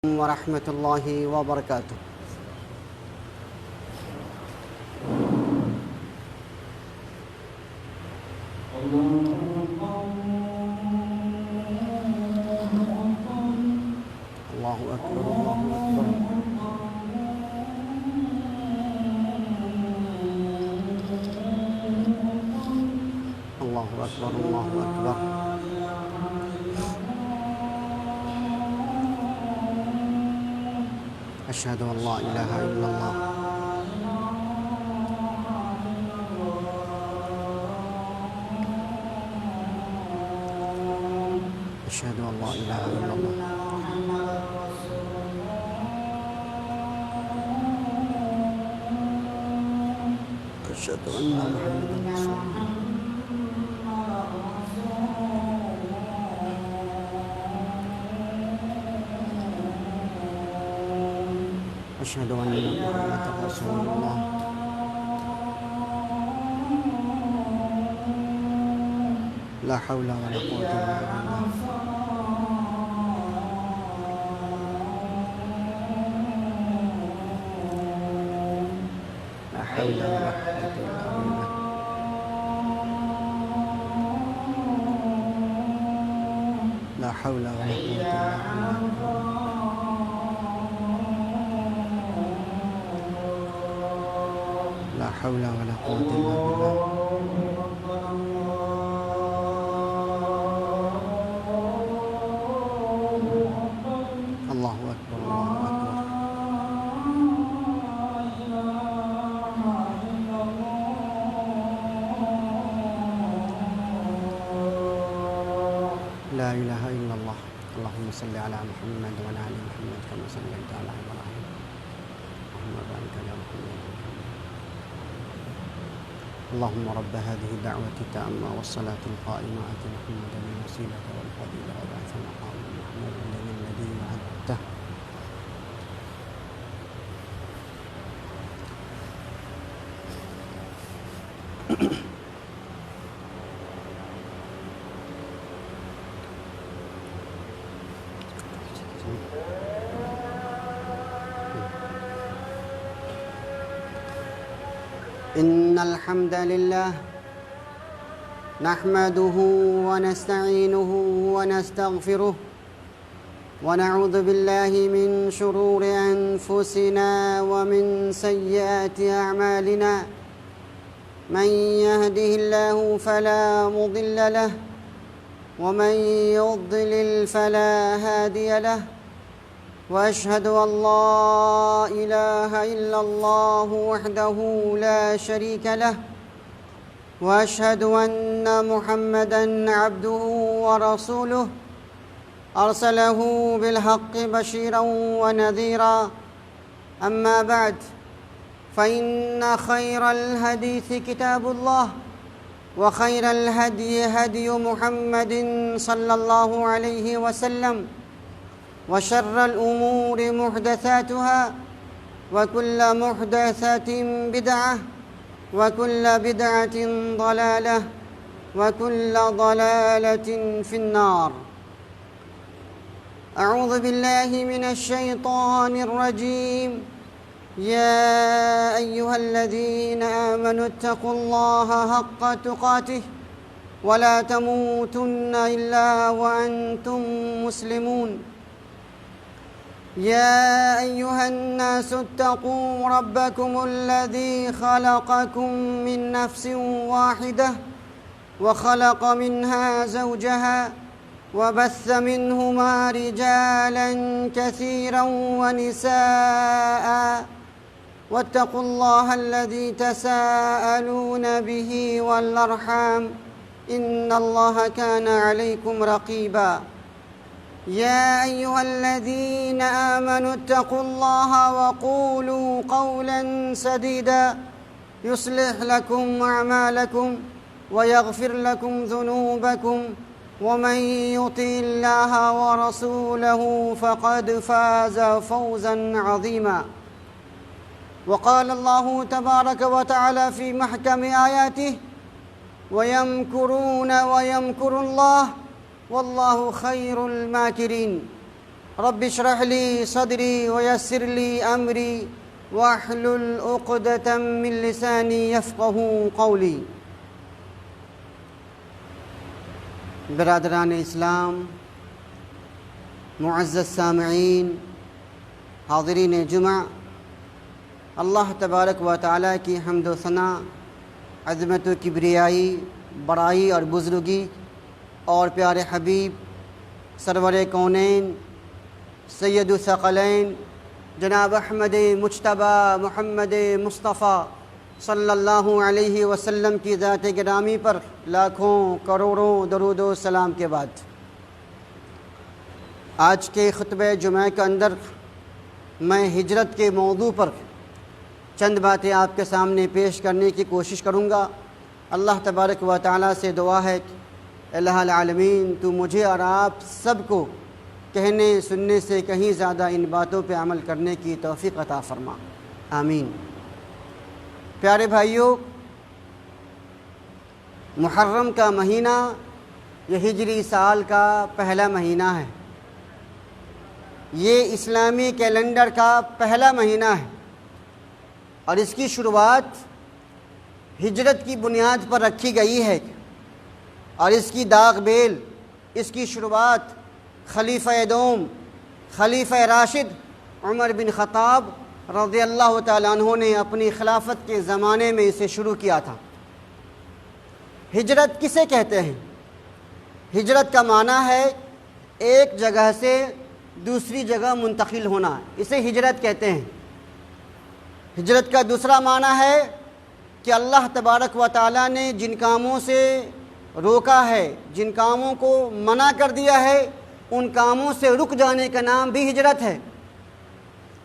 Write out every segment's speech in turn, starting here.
ورحمة الله وبركاته. الله أكبر الله أكبر. الله أكبر الله أكبر. أشهد أن لا إله إلا الله. أشهد أن لا إله إلا الله. أشهد أن محمدا رسول الله. أشهد أن محمدا رسول الله. لا حول ولا قوة إلا بالله. لا حول ولا قوة إلا بالله. لا حول ولا قوة إلا بالله. لا حول ولا قوة إلا بالله. الله أكبر الله أكبر. لا إله إلا الله. اللهم صل على محمد وعلى آل محمد كما صليت على إبراهيم. اللهم بارك على محمد. اللهم رب هذه الدعوة التامة والصلاة القائمة آت محمدا الوسيلة والفضيلة وابعثه مقاما محمودا الذي وعدته. إن الحمد لله نحمده ونستعينه ونستغفره ونعوذ بالله من شرور أنفسنا ومن سيئات أعمالنا. من يهده الله فلا مضل له ومن يضلل فلا هادي له. وأشهد أن لا إله إلا الله وحده لا شريك له. وأشهد أن محمدًا عبده ورسوله أرسله بالحق بشيرًا ونذيرًا. أما بعد، فإن خير الحديث كتاب الله، وخير الهدي هدي محمد صلى الله عليه وسلم، وشر الأمور محدثاتها، وكل محدثة بدعة، وكل بدعة ضلالة، وكل ضلالة في النار. أعوذ بالله من الشيطان الرجيم. يا أيها الذين آمنوا اتقوا الله حق تقاته ولا تموتن إلا وأنتم مسلمون. يا أيها الناس اتقوا ربكم الذي خلقكم من نفس واحدة وخلق منها زوجها وبث منهما رجالا كثيرا ونساء. واتقوا الله الذي تساءلون به والأرحام إن الله كان عليكم رقيبا. يا أيها الذين آمنوا اتقوا الله وقولوا قولا سديدا يصلح لكم أعمالكم ويغفر لكم ذنوبكم، ومن يطع الله ورسوله فقد فاز فوزا عظيما. وقال الله تبارك وتعالى في محكم آياته: ويمكرون ويمكر الله والله خير الماكرين. رب اشرح لي صدري ويسر لي أمري واحلل عقدة من لساني يفقهوا قولي۔ برادران اسلام، معزز سامعین، حاضرین جمعہ، اللہ تبارک و تعالیٰ کی حمد و ثنا، عظمت و کبریائی، بڑائی اور بزرگی اور پیارے حبیب سرور کونین سید الثقلین جناب احمد مجتبیٰ محمد مصطفیٰ صلی اللہ علیہ وسلم کی ذات گرامی پر لاکھوں کروڑوں درود و سلام کے بعد آج کے خطبہ جمعہ کے اندر میں ہجرت کے موضوع پر چند باتیں آپ کے سامنے پیش کرنے کی کوشش کروں گا۔ اللہ تبارک و تعالیٰ سے دعا ہے کہ الہ العالمین تو مجھے اور آپ سب کو کہنے سننے سے کہیں زیادہ ان باتوں پہ عمل کرنے کی توفیق عطا فرما، آمین۔ پیارے بھائیوں، محرم کا مہینہ یہ ہجری سال کا پہلا مہینہ ہے، یہ اسلامی کیلنڈر کا پہلا مہینہ ہے اور اس کی شروعات ہجرت کی بنیاد پر رکھی گئی ہے اور اس کی داغ بیل، اس کی شروعات خلیفہ دوم خلیفہ راشد عمر بن خطاب رضی اللہ تعالیٰ عنہ نے اپنی خلافت کے زمانے میں اسے شروع کیا تھا۔ ہجرت کسے کہتے ہیں؟ ہجرت کا معنی ہے ایک جگہ سے دوسری جگہ منتقل ہونا، اسے ہجرت کہتے ہیں۔ ہجرت کا دوسرا معنی ہے کہ اللہ تبارک و تعالیٰ نے جن کاموں سے روکا ہے، جن کاموں کو منع کر دیا ہے، ان کاموں سے رک جانے کا نام بھی ہجرت ہے۔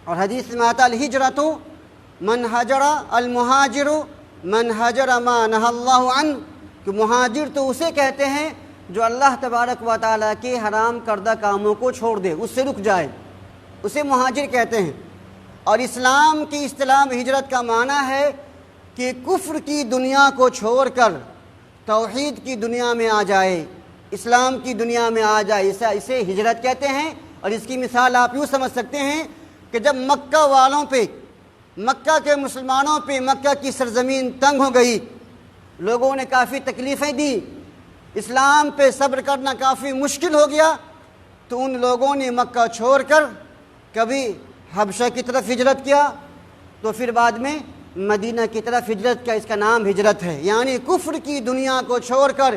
اور حدیث میں آتا الہجرت من ہجر المہاجر من ہجر ما نہی اللہ عنہ، کہ مہاجر تو اسے کہتے ہیں جو اللہ تبارک و تعالیٰ کے حرام کردہ کاموں کو چھوڑ دے، اس سے رک جائے، اسے مہاجر کہتے ہیں۔ اور اسلام کی اصطلاح میں ہجرت کا معنی ہے کہ کفر کی دنیا کو چھوڑ کر توحید کی دنیا میں آ جائے، اسلام کی دنیا میں آ جائے، اسے ہجرت کہتے ہیں۔ اور اس کی مثال آپ یوں سمجھ سکتے ہیں کہ جب مکہ والوں پہ، مکہ کے مسلمانوں پہ مکہ کی سرزمین تنگ ہو گئی، لوگوں نے کافی تکلیفیں دی، اسلام پہ صبر کرنا کافی مشکل ہو گیا، تو ان لوگوں نے مکہ چھوڑ کر کبھی حبشہ کی طرف ہجرت کیا، تو پھر بعد میں مدینہ کی طرف ہجرت کیا۔ اس کا نام ہجرت ہے، یعنی کفر کی دنیا کو چھوڑ کر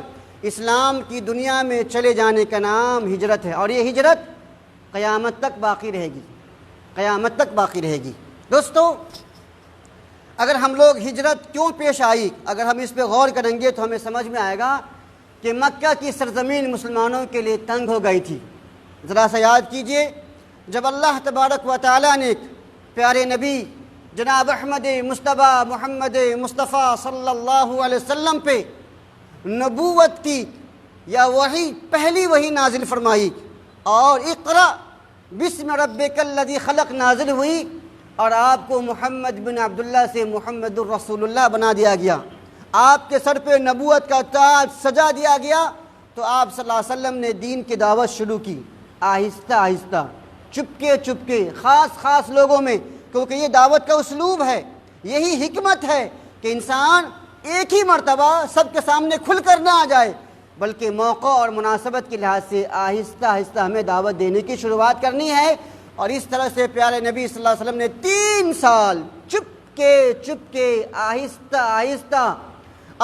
اسلام کی دنیا میں چلے جانے کا نام ہجرت ہے، اور یہ ہجرت قیامت تک باقی رہے گی، قیامت تک باقی رہے گی۔ دوستو، اگر ہم لوگ ہجرت کیوں پیش آئی، اگر ہم اس پہ غور کریں گے تو ہمیں سمجھ میں آئے گا کہ مکہ کی سرزمین مسلمانوں کے لیے تنگ ہو گئی تھی۔ ذرا سا یاد کیجئے، جب اللہ تبارک و تعالیٰ نے پیارے نبی جناب احمد مجتبیٰ محمد مصطفیٰ صلی اللہ علیہ وسلم پہ نبوت کی یا وحی، پہلی وحی نازل فرمائی، اور اقرأ بسم ربک الذی خلق نازل ہوئی، اور آپ کو محمد بن عبداللہ سے محمد الرسول اللہ بنا دیا گیا، آپ کے سر پہ نبوت کا تاج سجا دیا گیا، تو آپ صلی اللہ علیہ وسلم نے دین کی دعوت شروع کی، آہستہ آہستہ، چپکے چپکے، خاص لوگوں میں، کیونکہ یہ دعوت کا اسلوب ہے، یہی حکمت ہے کہ انسان ایک ہی مرتبہ سب کے سامنے کھل کر نہ آ جائے، بلکہ موقع اور مناسبت کے لحاظ سے آہستہ آہستہ ہمیں دعوت دینے کی شروعات کرنی ہے۔ اور اس طرح سے پیارے نبی صلی اللہ علیہ وسلم نے 3 سال چپکے آہستہ آہستہ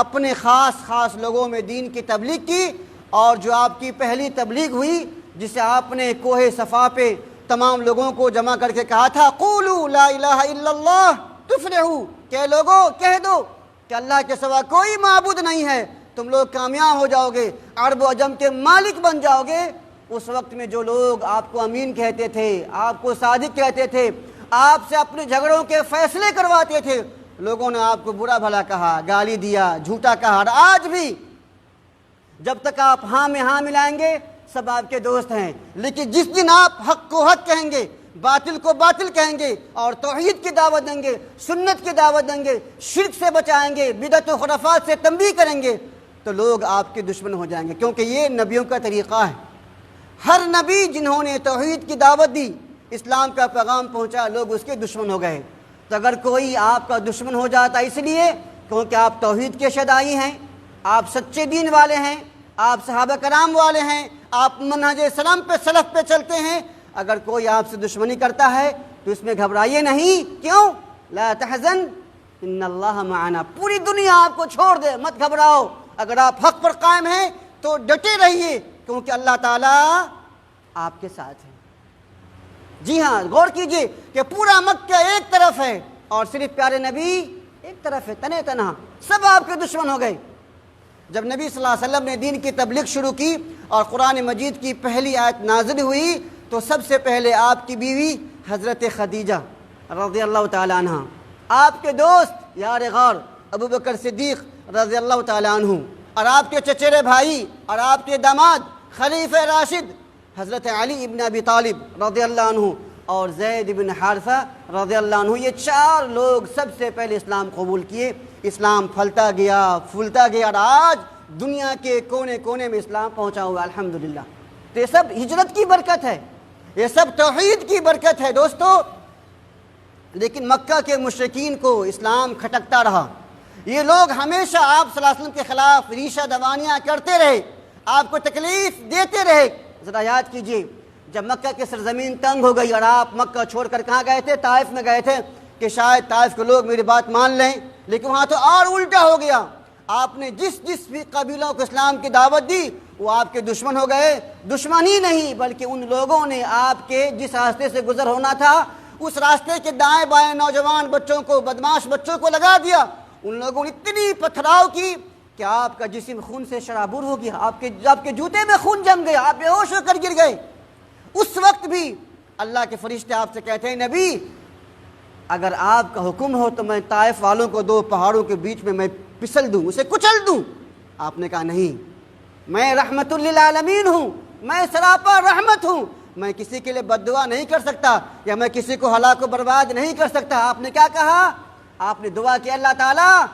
اپنے خاص لوگوں میں دین کی تبلیغ کی، اور جو آپ کی پہلی تبلیغ ہوئی، جسے آپ نے کوہ صفا پہ تمام لوگوں کو جمع کر کے کہا تھا، قولوا لا الہ الا اللہ تفلحوا، کہ لوگوں کہہ دو کہ اللہ کے سوا کوئی معبود نہیں ہے، تم لوگ کامیاب ہو جاؤ گے، عرب و عجم کے مالک بن جاؤ گے۔ اس وقت میں جو لوگ آپ کو امین کہتے تھے، آپ کو صادق کہتے تھے، آپ سے اپنے جھگڑوں کے فیصلے کرواتے تھے، لوگوں نے آپ کو برا بھلا کہا، گالی دیا، جھوٹا کہا، اور آج بھی جب تک آپ ہاں میں ہاں ملائیں گے سب آپ کے دوست ہیں، لیکن جس دن آپ حق کو حق کہیں گے، باطل کو باطل کہیں گے اور توحید کی دعوت دیں گے، سنت کی دعوت دیں گے، شرک سے بچائیں گے، بدعت و خرافات سے تنبیہ کریں گے، تو لوگ آپ کے دشمن ہو جائیں گے، کیونکہ یہ نبیوں کا طریقہ ہے۔ ہر نبی جنہوں نے توحید کی دعوت دی، اسلام کا پیغام پہنچا، لوگ اس کے دشمن ہو گئے۔ تو اگر کوئی آپ کا دشمن ہو جاتا اس لیے کیونکہ آپ توحید کے شدائی ہیں، آپ سچے دین والے ہیں، آپ صحابہ کرام والے ہیں، آپ منہج سلام پہ سلف پہ چلتے ہیں، اگر کوئی آپ سے دشمنی کرتا ہے تو اس میں گھبرائیے نہیں۔ کیوں؟ لا تحزن ان اللہ معنا، پوری دنیا آپ کو چھوڑ دے مت گھبراؤ، اگر آپ حق پر قائم ہیں تو ڈٹے رہیے کیونکہ اللہ تعالیٰ آپ کے ساتھ ہے۔ جی ہاں، غور کیجئے کہ پورا مکہ ایک طرف ہے اور صرف پیارے نبی ایک طرف ہے، تنے تنہا، سب آپ کے دشمن ہو گئے۔ جب نبی صلی اللہ علیہ وسلم نے دین کی تبلیغ شروع کی اور قرآن مجید کی پہلی آیت نازل ہوئی تو سب سے پہلے آپ کی بیوی حضرت خدیجہ رضی اللہ تعالیٰ عنہ، آپ کے دوست یار غار ابو بکر صدیق رضی اللہ تعالیٰ عنہ، اور آپ کے چچیرے بھائی اور آپ کے داماد خلیفہ راشد حضرت علی ابن ابی طالب رضی اللہ عنہ اور زید بن حارثہ رضی اللہ عنہ، یہ چار لوگ سب سے پہلے اسلام قبول کیے۔ اسلام پھلتا گیا، پھولتا گیا، اور آج دنیا کے کونے کونے میں اسلام پہنچا ہوا الحمدللہ۔ تو یہ سب ہجرت کی برکت ہے، یہ سب توحید کی برکت ہے دوستو۔ لیکن مکہ کے مشرکین کو اسلام کھٹکتا رہا، یہ لوگ ہمیشہ آپ صلی اللہ علیہ وسلم کے خلاف ریشہ دوانیاں کرتے رہے، آپ کو تکلیف دیتے رہے۔ ذرا یاد کیجئے جب مکہ کی سرزمین تنگ ہو گئی اور آپ مکہ چھوڑ کر کہاں گئے تھے؟ طائف میں گئے تھے کہ شاید طائف کے لوگ میری بات مان لیں، لیکن وہاں تو اور الٹا ہو گیا۔ آپ نے جس بھی قبیلوں کو اسلام کی دعوت دی وہ آپ کے دشمن ہو گئے۔ دشمن ہی نہیں بلکہ ان لوگوں نے آپ کے جس راستے سے گزر ہونا تھا اس راستے کے دائیں بائیں نوجوان بچوں کو، بدماش بچوں کو لگا دیا۔ ان لوگوں نے اتنی پتھراؤ کی کہ آپ کا جسم خون سے شرابور ہو گیا، آپ کے جوتے میں خون جم گیا، آپ بے ہوش ہو کر گر گئے۔ اس وقت بھی اللہ کے فرشتے آپ سے کہتے ہیں نبی اگر آپ کا حکم ہو تو میں طائف والوں کو دو پہاڑوں کے بیچ میں پسل دوں، اسے کچل دوں۔ آپ نے کہا نہیں، میں رحمت للعالمین ہوں، میں سراپا رحمت ہوں، میں کسی کے لیے بد دعا نہیں کر سکتا یا میں کسی کو ہلاک و برباد نہیں کر سکتا۔ آپ نے کیا کہا؟ آپ نے دعا کی اللہ تعالیٰ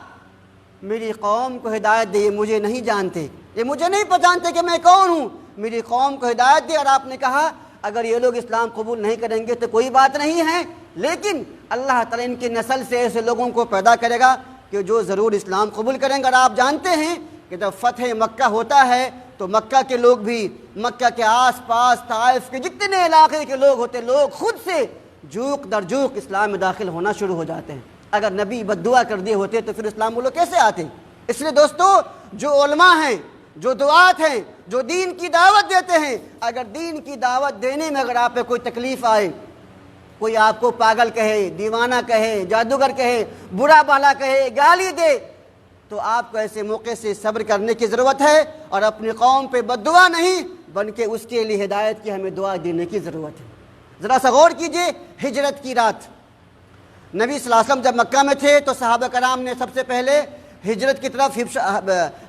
میری قوم کو ہدایت دے، یہ مجھے نہیں جانتے، یہ مجھے نہیں پہچانتے کہ میں کون ہوں، میری قوم کو ہدایت دے۔ اور آپ نے کہا اگر یہ لوگ اسلام قبول نہیں کریں گے تو کوئی بات نہیں ہے، لیکن اللہ تعالیٰ ان کی نسل سے ایسے لوگوں کو پیدا کرے گا کہ جو ضرور اسلام قبول کریں گے۔ اور آپ جانتے ہیں کہ جب فتح مکہ ہوتا ہے تو مکہ کے لوگ بھی، مکہ کے آس پاس طائف کے جتنے علاقے کے لوگ ہوتے، لوگ خود سے جوق در جوق اسلام میں داخل ہونا شروع ہو جاتے ہیں۔ اگر نبی بد دعا کر دیے ہوتے تو پھر اسلام وہ لوگ کیسے آتے؟ اس لیے دوستو جو علماء ہیں، جو دعات ہیں، جو دین کی دعوت دیتے ہیں، اگر دین کی دعوت دینے میں اگر آپ پہ کوئی تکلیف آئے، کوئی آپ کو پاگل کہے، دیوانہ کہے، جادوگر کہے، برا بھلا کہے، گالی دے، تو آپ کو ایسے موقع سے صبر کرنے کی ضرورت ہے اور اپنی قوم پہ بد دعا نہیں بلکہ اس کے لیے ہدایت کی ہمیں دعا دینے کی ضرورت ہے۔ ذرا سا غور کیجئے، ہجرت کی رات نبی صلی اللہ علیہ وسلم جب مکہ میں تھے تو صحابہ کرام نے سب سے پہلے ہجرت کی طرف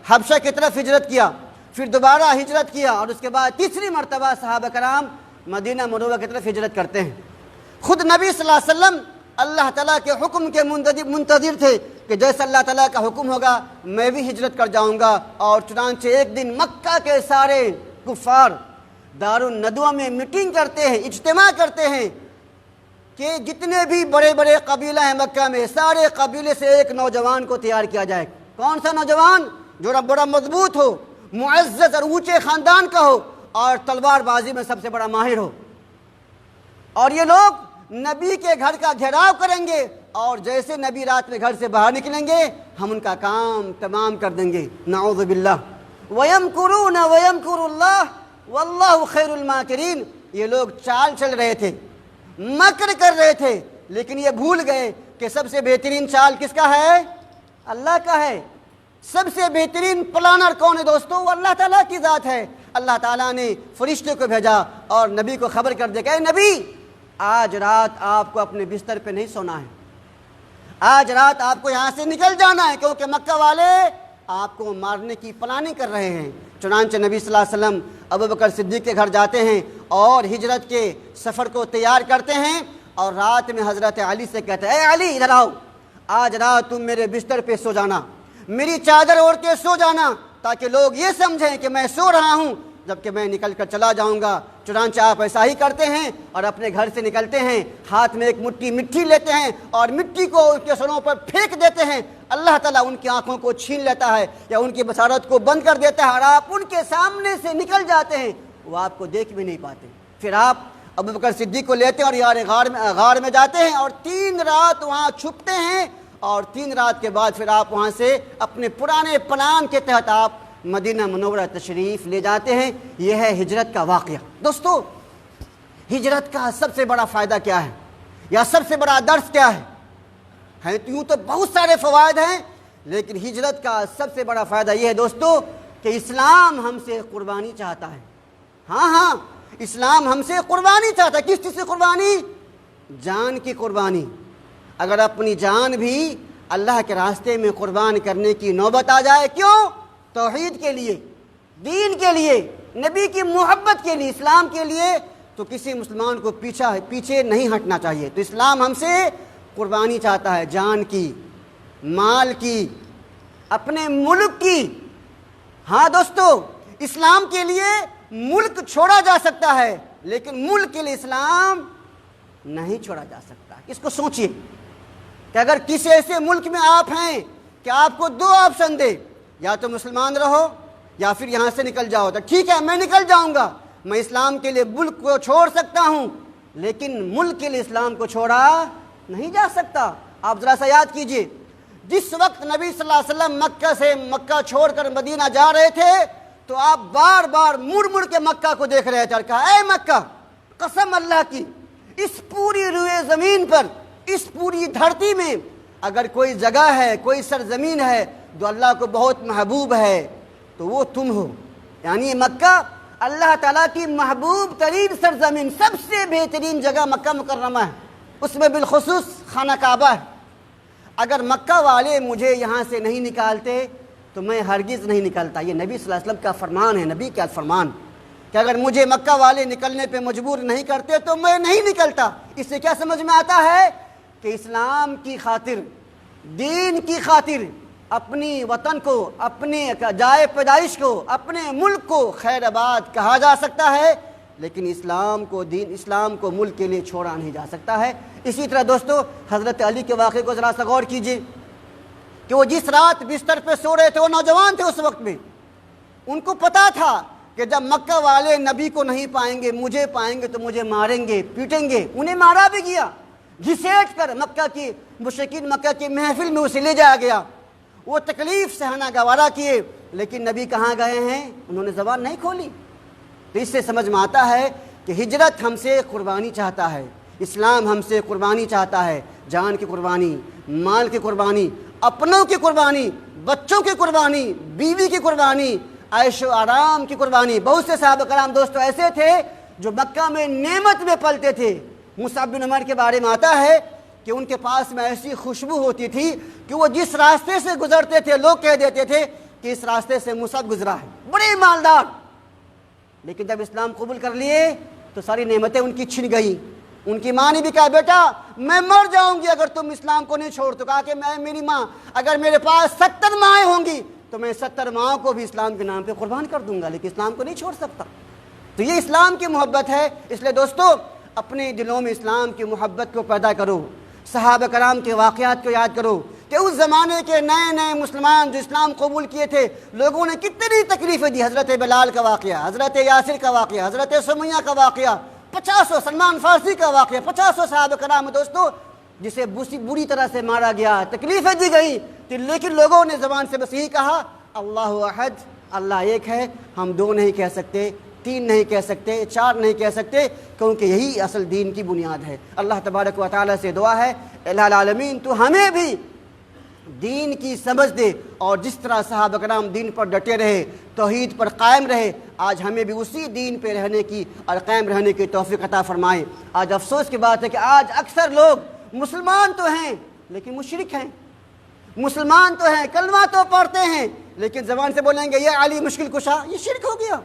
حبشہ کی طرف ہجرت کیا، پھر دوبارہ ہجرت کیا اور اس کے بعد تیسری مرتبہ صحابہ کرام مدینہ منورہ کی طرف ہجرت کرتے ہیں۔ خود نبی صلی اللہ علیہ وسلم اللہ تعالیٰ کے حکم کے منتظر تھے کہ جیسا اللہ تعالیٰ کا حکم ہوگا میں بھی ہجرت کر جاؤں گا، اور چنانچہ ایک دن مکہ کے سارے کفار دارالندوہ میں میٹنگ کرتے ہیں، اجتماع کرتے ہیں کہ جتنے بھی بڑے بڑے قبیلہ ہیں مکہ میں، سارے قبیلے سے ایک نوجوان کو تیار کیا جائے۔ کون سا نوجوان؟ جو بڑا مضبوط ہو، معزز اور اونچے خاندان کا ہو اور تلوار بازی میں سب سے بڑا ماہر ہو، اور یہ لوگ نبی کے گھر کا گھیراؤ کریں گے اور جیسے نبی رات میں گھر سے باہر نکلیں گے ہم ان کا کام تمام کر دیں گے۔ نعوذ باللہ۔ وَيَمْكُرُونَ وَيَمْكُرُ اللَّهُ وَاللَّهُ خَيْرُ الْمَاكِرِينَ۔ یہ لوگ چال چل رہے تھے، مکر کر رہے تھے، لیکن یہ بھول گئے کہ سب سے بہترین چال کس کا ہے؟ اللہ کا ہے۔ سب سے بہترین پلانر کون ہے دوستو؟ وہ اللہ تعالیٰ کی ذات ہے۔ اللہ تعالیٰ نے فرشتے کو بھیجا اور نبی کو خبر کر دیا کہ اے نبی آج رات آپ کو اپنے بستر پہ نہیں سونا ہے، آج رات آپ کو یہاں سے نکل جانا ہے کیونکہ مکہ والے آپ کو مارنے کی پلاننگ کر رہے ہیں۔ چنانچہ نبی صلی اللہ علیہ وسلم ابو بکر صدیق کے گھر جاتے ہیں اور ہجرت کے سفر کو تیار کرتے ہیں، اور رات میں حضرت علی سے کہتے ہیں اے علی ادھر آؤ، آج رات تم میرے بستر پہ سو جانا، میری چادر اوڑھ کے سو جانا، تاکہ لوگ یہ سمجھیں کہ میں سو رہا ہوں جبکہ میں نکل کر چلا جاؤں گا۔ چنانچہ آپ ایسا ہی کرتے ہیں اور اپنے گھر سے نکلتے ہیں، ہاتھ میں ایک مٹھی مٹی لیتے ہیں اور مٹی کو ان کے سروں پر پھینک دیتے ہیں۔ اللہ تعالیٰ ان کی آنکھوں کو چھین لیتا ہے یا ان کی بصارت کو بند کر دیتا ہے اور آپ ان کے سامنے سے نکل جاتے ہیں، وہ آپ کو دیکھ بھی نہیں پاتے۔ پھر آپ ابوبکر صدیق کو لیتے ہیں اور یار غار میں جاتے ہیں اور 3 رات وہاں چھپتے ہیں، اور 3 رات کے بعد پھر آپ وہاں سے اپنے پرانے پلان کے تحت آپ مدینہ منورہ تشریف لے جاتے ہیں۔ یہ ہے ہجرت کا واقعہ۔ دوستو، ہجرت کا سب سے بڑا فائدہ کیا ہے یا سب سے بڑا درس کیا ہے؟ یوں تو بہت سارے فوائد ہیں، لیکن ہجرت کا سب سے بڑا فائدہ یہ ہے دوستو کہ اسلام ہم سے قربانی چاہتا ہے۔ ہاں، اسلام ہم سے قربانی چاہتا ہے۔ کس چیز سے قربانی؟ جان کی قربانی۔ اگر اپنی جان بھی اللہ کے راستے میں قربان کرنے کی نوبت آ جائے، کیوں؟ توحید کے لیے، دین کے لیے، نبی کی محبت کے لیے، اسلام کے لیے، تو کسی مسلمان کو پیچھے نہیں ہٹنا چاہیے۔ تو اسلام ہم سے قربانی چاہتا ہے، جان کی، مال کی، اپنے ملک کی۔ ہاں دوستو، اسلام کے لیے ملک چھوڑا جا سکتا ہے، لیکن ملک کے لیے اسلام نہیں چھوڑا جا سکتا۔ اس کو سوچئے کہ اگر کسی ایسے ملک میں آپ ہیں کہ آپ کو 2 آپشن دے، یا تو مسلمان رہو یا پھر یہاں سے نکل جاؤ، تو ٹھیک ہے میں نکل جاؤں گا، میں اسلام کے لیے ملک کو چھوڑ سکتا ہوں، لیکن ملک کے لیے اسلام کو چھوڑا نہیں جا سکتا۔ آپ ذرا سا یاد کیجئے، جس وقت نبی صلی اللہ علیہ وسلم مکہ چھوڑ کر مدینہ جا رہے تھے تو آپ بار بار مڑ کے مکہ کو دیکھ رہے تھے اور کہا، اے مکہ، قسم اللہ کی، اس پوری روئے زمین پر، اس پوری دھرتی میں اگر کوئی جگہ ہے، کوئی سرزمین ہے جو اللہ کو بہت محبوب ہے تو وہ تم ہو۔ یعنی مکہ اللہ تعالیٰ کی محبوب ترین سرزمین، سب سے بہترین جگہ مکہ مکرمہ ہے، اس میں بالخصوص خانہ کعبہ ہے۔ اگر مکہ والے مجھے یہاں سے نہیں نکالتے تو میں ہرگز نہیں نکلتا۔ یہ نبی صلی اللہ علیہ وسلم کا فرمان ہے، نبی کا فرمان کہ اگر مجھے مکہ والے نکلنے پہ مجبور نہیں کرتے تو میں نہیں نکلتا۔ اس سے کیا سمجھ میں آتا ہے کہ اسلام کی خاطر، دین کی خاطر، اپنی وطن کو، اپنے جائے پیدائش کو، اپنے ملک کو خیر آباد کہا جا سکتا ہے، لیکن اسلام کو ملک کے لیے چھوڑا نہیں جا سکتا ہے۔ اسی طرح دوستو، حضرت علی کے واقعے کو ذرا سا غور کیجئے کہ وہ جس رات بستر پہ سو رہے تھے، وہ نوجوان تھے اس وقت میں، ان کو پتا تھا کہ جب مکہ والے نبی کو نہیں پائیں گے، مجھے پائیں گے تو مجھے ماریں گے، پیٹیں گے۔ انہیں مارا بھی گیا، گھسیٹ کر مکہ کی مشرکین مکہ کی محفل میں اسے لے جایا گیا۔ وہ تکلیف سہنا گوارا کیے، لیکن نبی کہاں گئے ہیں؟ انہوں نے زبان نہیں کھولی۔ تو اس سے سمجھ میں آتا ہے کہ ہجرت ہم سے قربانی چاہتا ہے، اسلام ہم سے قربانی چاہتا ہے، جان کی قربانی، مال کی قربانی، اپنوں کی قربانی، بچوں کی قربانی، بیوی کی قربانی، عیش و آرام کی قربانی۔ بہت سے صحابہ کرام دوستو ایسے تھے جو مکہ میں نعمت میں پلتے تھے۔ مصعب بن عمر کے بارے میں آتا ہے کہ ان کے پاس میں ایسی خوشبو ہوتی تھی کہ وہ جس راستے سے گزرتے تھے لوگ کہہ دیتے تھے کہ اس راستے سے مصعب گزرا ہے، بڑے مالدار۔ لیکن جب اسلام قبول کر لیے تو ساری نعمتیں ان کی چھن گئی۔ ان کی ماں نے بھی کہا، بیٹا میں مر جاؤں گی اگر تم اسلام کو نہیں چھوڑ۔ تو کہا کہ میری ماں، اگر میرے پاس 70 مائیں ہوں گی تو میں 70 ماؤں کو بھی اسلام کے نام پہ قربان کر دوں گا، لیکن اسلام کو نہیں چھوڑ سکتا۔ تو یہ اسلام کی محبت ہے۔ اس لیے دوستو، اپنے دلوں میں اسلام کی محبت کو پیدا کرو، صحابہ کرام کے واقعات کو یاد کرو کہ اس زمانے کے نئے مسلمان جو اسلام قبول کیے تھے، لوگوں نے کتنی تکلیفیں دی۔ حضرت بلال کا واقعہ، حضرت یاسر کا واقعہ، حضرت سمیہ کا واقعہ، 50 سلمان فارسی کا واقعہ، 50 صحابہ کرام دوستو جسے بری طرح سے مارا گیا، تکلیفیں دی گئی، لیکن لوگوں نے زبان سے بس یہی کہا، اللہ احد، اللہ ایک ہے، ہم 2 نہیں کہہ سکتے، 3 نہیں کہہ سکتے، 4 نہیں کہہ سکتے، کیونکہ یہی اصل دین کی بنیاد ہے۔ اللہ تبارک و تعالیٰ سے دعا ہے، الہ العالمین تو ہمیں بھی دین کی سمجھ دے، اور جس طرح صحابہ کرام دین پر ڈٹے رہے، توحید پر قائم رہے، آج ہمیں بھی اسی دین پہ رہنے کی اور قائم رہنے کی توفیق عطا فرمائے۔ آج افسوس کی بات ہے کہ آج اکثر لوگ مسلمان تو ہیں لیکن مشرک ہیں، مسلمان تو ہیں، کلمہ تو پڑھتے ہیں، لیکن زبان سے بولیں گے یہ علی مشکل کشا، یہ شرک ہو گیا۔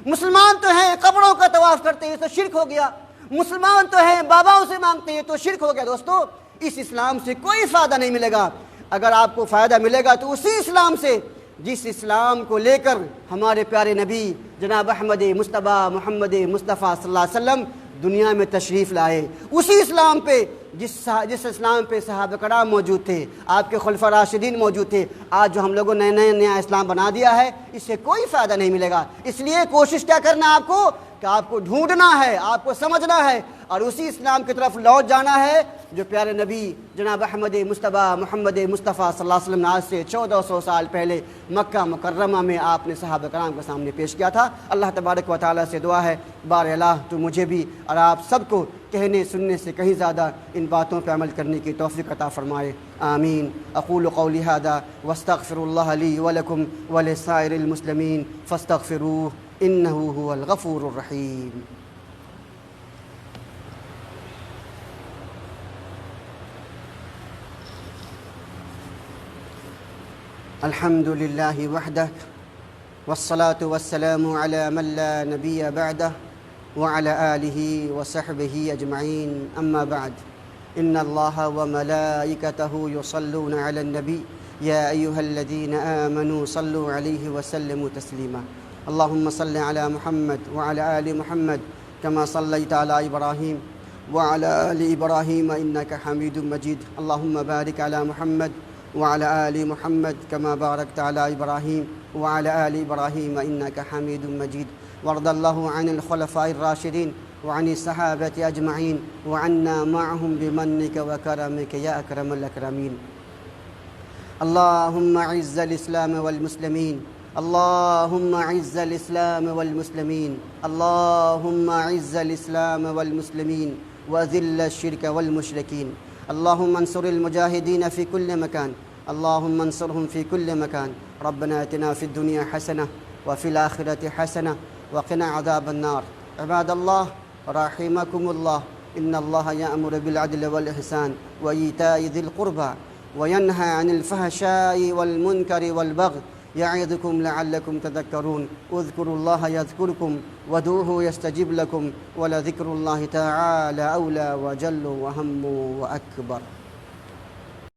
مسلمان تو ہیں، قبروں کا طواف کرتے ہیں، یہ تو شرک ہو گیا۔ مسلمان تو ہیں، باباؤں سے مانگتے ہیں، یہ تو شرک ہو گیا۔ دوستو، اس اسلام سے کوئی فائدہ نہیں ملے گا۔ اگر آپ کو فائدہ ملے گا تو اسی اسلام سے جس اسلام کو لے کر ہمارے پیارے نبی جناب احمد مصطفیٰ محمد مصطفیٰ صلی اللہ علیہ وسلم دنیا میں تشریف لائے، اسی اسلام پہ جس اسلام پہ صحابہ کرام موجود تھے، آپ کے خلفاء راشدین موجود تھے، آج جو ہم لوگوں نے نیا اسلام بنا دیا ہے، اس سے کوئی فائدہ نہیں ملے گا۔ اس لیے کوشش کیا کرنا ہے آپ کو کہ آپ کو ڈھونڈنا ہے، آپ کو سمجھنا ہے اور اسی اسلام کی طرف لوٹ جانا ہے جو پیارے نبی جناب احمد مصطفیٰ محمد مصطفیٰ صلی اللہ علیہ وسلم نے آج سے 1400 سال پہلے مکہ مکرمہ میں آپ نے صحابہ کرام کے سامنے پیش کیا تھا۔ اللہ تبارک و تعالیٰ سے دعا ہے بار الہ تو مجھے بھی اور آپ سب کو کہنے سننے سے کہیں زیادہ ان باتوں پہ عمل کرنے کی توفیق عطا فرمائے، آمین۔ اقول قولی ھذا واستغفر اللہ لی ولکم ولسائر المسلمین فاستغفروہ انہ ھو الغفور الرحیم۔ الحمد لله وحده والصلاة والسلام على من لا نبي بعده وعلى آله وصحبه أجمعين، أما بعد، إن الله وملائكته يصلون على النبي يا أيها الذين آمنوا صلوا عليه وسلموا تسليما، اللهم صل على محمد وعلى آل محمد كما صليت على إبراهيم وعلى آل إبراهيم إنك حميد مجيد، اللهم بارك على محمد وعلى آل محمد كما باركت على إبراهيم وعلى آل إبراهيم إنك حميد مجيد، وارض الله عن الخلفاء الراشدين وعن الصحابة أجمعين وعنا معهم بمنك وكرمك يا أكرم الأكرمين. اللهم أعز الإسلام والمسلمين، اللهم أعز الإسلام والمسلمين، اللهم أعز الإسلام والمسلمين وأذل الشرك والمشركين، اللهم انصر المجاهدين في كل مكان، اللهم انصرهم في كل مكان. ربنا آتنا في الدنيا حسنة وفي الآخرة حسنة وقنا عذاب النار. عباد الله رحمكم الله، إن الله يأمر بالعدل والإحسان وإيتاء ذي القربى وينهى عن الفحشاء والمنكر والبغي يعظكم لعلكم تذكرون. اذكروا الله يذكركم وادعوه يستجب لكم ولذكر الله تعالى أولى وجل وأهم وأكبر.